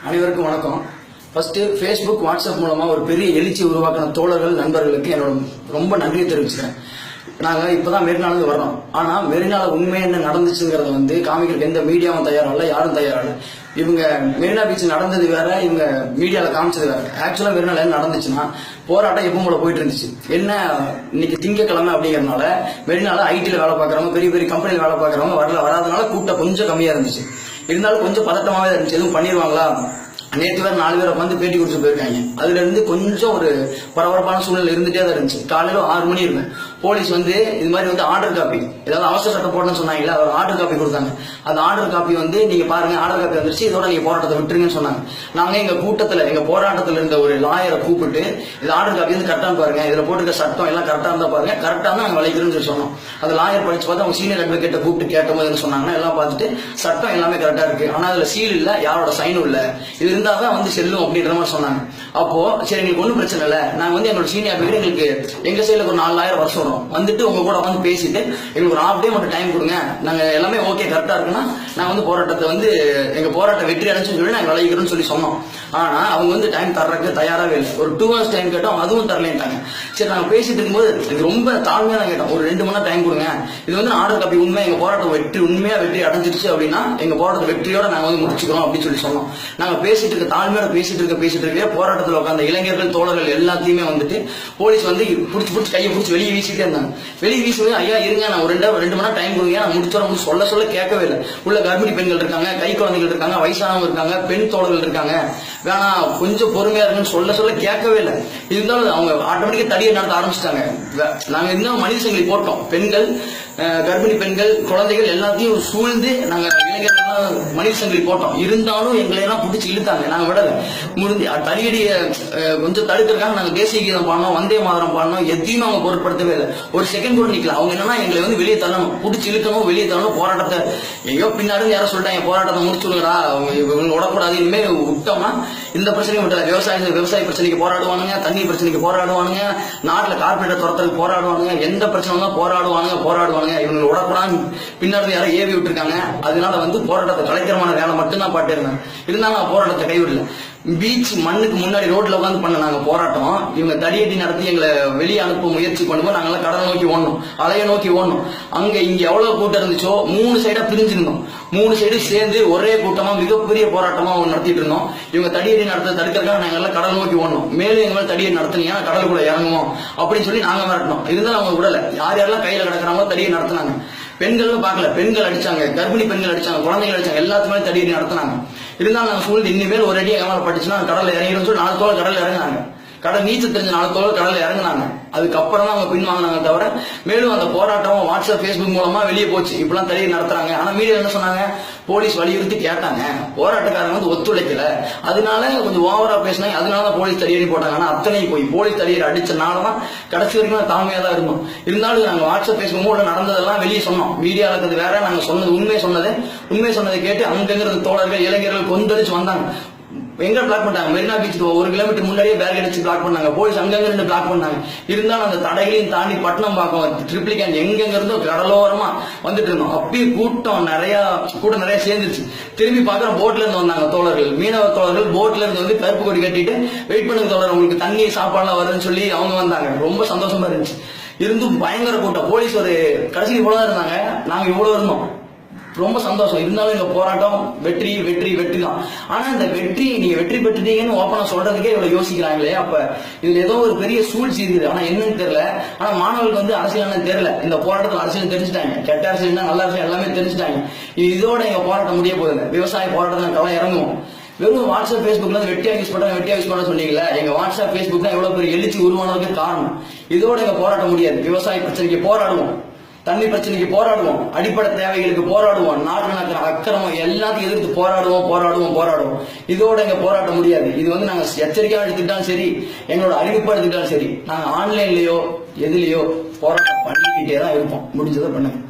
அனைவருக்கும் வணக்கம். First Facebook, WhatsApp மூலமா ஒரு பெரிய எழுச்சி உருவாக்கின தோழர்கள், நண்பர்களுக்கு என்னோட ரொம்ப நன்றியை தெரிவிச்சுக்கிறேன். நாங்க இப்பதான் மெரினால வர்றோம். ஆனா மெரினால உண்மை என்ன நடந்துச்சுங்கிறத காமிக்கிறதுக்கு எந்த மீடியாவும் தயாரில்ல, யாரும் தயாரில்ல. இவங்க மெரினா பீச் நடந்தது வேற, இவங்க மீடியால காமிச்சது வேற. ஆக்சுவலா மெரினால என்ன நடந்துச்சுன்னா, போராட்டம் எப்பவும் போல போயிட்டு இருந்துச்சு. என்ன இன்னைக்கு திங்கக்கிழமை அப்படிங்கறதுனால மெரினால ஐடில வேலை பார்க்கறவங்க, பெரிய பெரிய கம்பெனில வேலை பார்க்கறவங்க வராதனால கூட்டம் கொஞ்சம் கம்மியா இருந்துச்சு. இருந்தாலும் கொஞ்சம் பதட்டமாவே இருந்துச்சு. எதுவும் பண்ணிடுவாங்களா, நேற்று வேற 4 பேரை வந்து பேட்டி கொடுத்து போயிருக்காங்க. அதுல இருந்து கொஞ்சம் ஒரு பரபரப்பான சூழ்நிலை இருந்துட்டே தான் இருந்துச்சு. காலையில 6 மணி இருக்கும், போலீஸ் இது மாதிரி ஆர்டர் காப்பி, ஏதாவது அவசர சட்டம் போடணும்னு சொன்னாங்களா, அவர் ஆர்டர் காப்பி கொடுத்தாங்க. அந்த ஆர்டர் காப்பி நீங்க பாருங்க, ஆர்டர் காப்பி வந்துருச்சு, இதோட நீங்க போராட்டத்தை விட்டுருங்கன்னு சொன்னாங்க. நாங்க எங்க கூட்டத்துல, எங்க போராட்டத்துல இருந்த ஒரு லாயரை கூப்பிட்டு, இது ஆர்டர் காப்பி கரெக்டா பாருங்க, இதுல போட்டுருக்க சட்டம் எல்லாம் கரெக்டா இருந்தா பாருங்க, கரெக்டா தான் நாங்க விளைக்கிறோம்னு சொல்லி சொன்னோம். அந்த லாயர் படிச்சு பார்த்து அவங்க சீனியர் அட்வொகேட்டை கூப்பிட்டு கேட்டபோது சொன்னாங்கன்னா, எல்லாம் பார்த்துட்டு சட்டம் எல்லாமே கரெக்டா இருக்கு, ஆனா அதுல சீல் இல்ல, யாரோட சைனும் இல்ல, இது இருந்தாதான் செல்லும் அப்படின்ற மாதிரி சொன்னாங்க. அப்போ சரி, எங்களுக்கு ஒன்றும் பிரச்சனை இல்லை, நாங்க எங்களோட சீனியர் அட்வொகேட் எங்களுக்கு எங்க சைடுல ஒரு 4,000 வருஷம் வரும், வந்துட்டு உங்க கூட பேசிட்டு எங்களுக்கு ஒரு ஹாஃப் டே மட்டும் டைம் கொடுங்க, நாங்க எல்லாமே ஓகே கரெக்டா இருக்குன்னா நாங்க போராட்டத்தை எங்க போராட்டம் வெற்றி அடைச்சுன்னு சொல்லி நாங்க விளைக்கிறோம்னு சொல்லி சொன்னோம். ஆனா அவங்க டைம் தர்றதுக்கு தயாராகவே இல்லை. ஒரு 2 hours டைம் கேட்டோம், அதுவும் தரலேன்ட்டாங்க. சரி, நாங்க பேசிட்டு இருக்கும்போது ரொம்ப தாழ்மையா தான் கேட்டோம், ஒரு 2 மணி நேரம் டைம் கொடுங்க, இது ஆர்டர் காப்பி உண்மை, எங்க போராட்டம் உண்மையா வெற்றி அடைஞ்சிருச்சு அப்படின்னா எங்க போராட்ட வெற்றியோட நாங்க முடிச்சுக்கிறோம் அப்படின்னு சொல்லி சொன்னோம். நாங்க பேசிட்டு இருக்க தாழ்மையோட பேசிட்டு இருக்க போராட்டத்தில் உட்கார்ந்த இளைஞர்கள், தோழர்கள் எல்லாத்தையுமே போலீஸ் புடிச்சு கையை பிடிச்சி வெளியே வீசிட்டே இருந்தாங்க. வெளியே வீசும்போது, ஐயா இருங்க, நான் ஒரு 2 மணி நேரம் டைம் கொடுங்க, நான் முடிச்சோம் சொல்ல கேட்கவே இல்லை. உள்ள கர்ப்பிணி பெண்கள் இருக்காங்க, கை குழந்தைகள் இருக்காங்க, வயசானவங்க இருக்காங்க, பெண் தோழர்கள் இருக்காங்க, வேணா கொஞ்சம் பொறுமையா இருக்குன்னு சொல்ல கேட்கவே இல்லை. இருந்தாலும் அவங்க ஆட்டோமேட்டிக்கா தடியை நடத்த ஆரம்பிச்சிட்டாங்க. நாங்க இன்னும் மனித சங்கிலி போட்டோம். பெண்கள், கர்ப்பிணி பெண்கள், குழந்தைகள் எல்லாத்தையும் சூழ்ந்து நாங்க இளைஞர்கள் மனித சங்கிலி போட்டோம். இருந்தாலும் எங்களை எல்லாம் பிடிச்சி இழுத்தாங்க. நாங்க விடல, முடிஞ்சு தடியடிய கொஞ்சம் தடுக்கிறதுக்காக நாங்க தேசிய கீதம் பாடணும், வந்தே மாதரம் பாடணும், எதையும் அவங்க பொருட்படுத்தவே இல்லை. ஒரு செகண்ட் கூட நிக்கல. அவங்க என்னன்னா எங்களை வெளியே தள்ளணும், பிடிச்சி இழுக்கணும், வெளியே தள்ளணும். போராட்டத்தை எங்கேயோ பின்னாடி யாரும் சொல்லிட்டாங்க, போராட்டத்தை முடிச்சுடுங்கடா, இவங்க விடக்கூடாது, இனிமேல் விட்டோம்னா இந்த பிரச்சனையும் விட்டாங்க. விவசாய பிரச்சனைக்கு போராடுவானுங்க, தண்ணி பிரச்சனைக்கு போராடுவானுங்க, நாட்டுல கார்பரேட்டர் துரத்துறதுக்கு போராடுவானுங்க, எந்த பிரச்சனை போராடுவானுங்க. இவங்க விடக்கூடாது பின்னாடி யாரும் ஏவி விட்டுருக்காங்க. அதனால போராட்டத்தை கலைக்கிறமான வேலை மட்டும்தான் பாட்டு இருந்தாங்க. இருந்தாலும் நான் போராட்டத்தை கைவிடல. பீச் மண்ணுக்கு முன்னாடி ரோட்ல உட்காந்து பண்ண நாங்க போராட்டம். இவங்க தடியடி நடத்தி எங்களை வெளியே அனுப்ப முயற்சி பண்ணும்போது நாங்கெல்லாம் கடலை நோக்கி ஓடணும், அலைய நோக்கி ஓடணும். இங்க எவ்வளவு கூட்டம் இருந்துச்சோ 3 சைடா பிரிஞ்சிருந்தோம். 3 சைடு சேர்ந்து ஒரே கூட்டமா மிகப்பெரிய போராட்டமா நடத்திட்டு இருந்தோம். இவங்க தடியடி நடத்த தடுக்கிறதுக்காக நாங்க எல்லாம் கடல் நோக்கி ஓடணும். மேலும் எங்க மேல தடியடி நடத்தினீங்கன்னா கடலுக்குள்ள இறங்குவோம் அப்படின்னு சொல்லி நாங்க மிரட்டணும். இருந்தாலும் அவங்க விடல. யாரெல்லாம் கையில கிடக்குறாங்களோ தடியை நடத்தினாங்க. பெண்களும் பார்க்கல, பெண்கள் அடிச்சாங்க, கர்ப்பிணி பெண்கள் அடிச்சாங்க, குழந்தைகள் அடிச்சாங்க, எல்லாத்துமே தடியடி நடத்தினாங்க. இருந்தாலும் நாங்க சூழ்ந்து இனிமேல் ஒரு அடி எங்க பட்டுச்சுன்னா கடல்ல இறங்கிடும் சொல்லி 4 தோழர் கடல்ல இறங்கினாங்க. கடல் நீச்சல் தெரிஞ்ச 4 தோழர் கடல்ல இறங்கினாங்க. அதுக்கப்புறம் தான் அவங்க பின்வாங்கினாங்க. தவிர மேலும் அந்த போராட்டம் வாட்ஸ்அப், பேஸ்புக் மூலமா வெளியே போச்சு. இப்பெல்லாம் தடியை நடத்துறாங்க. ஆனா மீடியா என்ன சொன்னாங்க, போலீஸ் வலியுறுத்தி கேட்டாங்க, போராட்டக்காரங்க ஒத்துழைக்கல, அதனால கொஞ்சம் ஓவரா பேசினாங்க, அதனாலதான் போலீஸ் தடியடி போட்டாங்க. ஆனா அத்தனை போய் போலீஸ் தடியடி அடிச்சனாலதான் கடைசி வரைக்கும் தாழ்மையா தான் இருந்தோம். இருந்தாலும் நாங்க வாட்ஸ்அப், பேஸ்புக் மூலம் நடந்ததெல்லாம் வெளியே சொன்னோம். மீடியா இருக்கிறது வேற, நாங்க சொன்னது உண்மை சொன்னதை கேட்டு அங்கிருந்த தோழர்கள், இளைஞர்கள் கொந்தளிச்சு வந்தாங்க. எங்க பிளாக் பண்ணாங்க, மெரினா பீச் 1 கிலோமீட்டர் முன்னாடியே பேரிகேட் அடிச்சு பிளாக் பண்ணாங்க. போலீஸ் அங்கங்க இருந்து பிளாக் பண்ணாங்க. இருந்தாலும் அந்த தடைகளையும் தாண்டி பட்டணம் பார்க்கும், ட்ரிப்ளிகேன் எங்கெங்க இருந்தோ கடலோரமா வந்துட்டு இருந்தோம். அப்பயும் கூட்டம் நிறைய சேர்ந்துருச்சு. திரும்பி பார்க்குற போட்ல இருந்து வந்தாங்க தோழர்கள், மீனவ தோழர்கள். போட்ல இருந்து கருப்பு கொடி கட்டிட்டு வெயிட் பண்ணுங்க தோழர், உங்களுக்கு தண்ணி சாப்பாடுலாம் வருதுன்னு சொல்லி அவங்க வந்தாங்க. ரொம்ப சந்தோஷமா இருந்துச்சு. இருந்தும் பயங்கர கூட்டம். போலீஸ் ஒரு கடைசி இவ்வளவுதான் இருந்தாங்க, நாங்க இவ்வளவு இருந்தோம். ரொம்ப சந்தோஷம். இருந்தாலும் எங்க போராட்டம் வெற்றி தான். ஆனா இந்த நீங்க வெற்றி பெற்றுட்டீங்கன்னு ஓப்பனா சொல்றதுக்கே இவ்வளவு யோசிக்கிறாங்களே, அப்ப இதுல ஏதோ ஒரு பெரிய சூழ்ச்சி இருக்குது. ஆனா என்னன்னு தெரியல. ஆனா மாணவர்களுக்கு அரசியல் தெரியல. இந்த போராட்டத்தில் அரசியல் தெரிஞ்சுட்டாங்க, கெட்ட அரசியல் நல்ல அரசியல் எல்லாமே தெரிஞ்சுட்டாங்க. இதோட எங்க போராட்டம் முடிய போகுது. விவசாய போராட்டத்தில் களம் இறங்குவோம். வெறும் வாட்ஸ்அப், பேஸ்புக்ல வெட்டியா யூஸ் பண்ண சொன்னீங்களா, எங்க வாட்ஸ்அப், பேஸ்புக் தான் எவ்வளவு பெரிய எழுச்சி உருவானதுக்கு காரணம். இதோட எங்க போராட்டம் முடியாது. விவசாய பிரச்சனைக்கு போராடுவோம், தண்ணி பிரச்சனைக்கு போராடுவோம், அடிப்படை தேவைகளுக்கு போராடுவோம், நாட்டு நடக்கிற அக்கிரமம் எல்லாத்தையும் எதிர்த்து போராடுவோம். இதோட எங்க போராட்ட முடியாது. இது நாங்க எச்சரிக்கையா எடுத்துக்கிட்டாலும் சரி, எங்களோட அறிவிப்பா எடுத்துக்கிட்டாலும் சரி, நாங்க ஆன்லைன்லயோ எதுலயோ போராட்டம் பண்ணிக்கிட்டே தான் இருப்போம். முடிஞ்சதை பண்ணுங்க.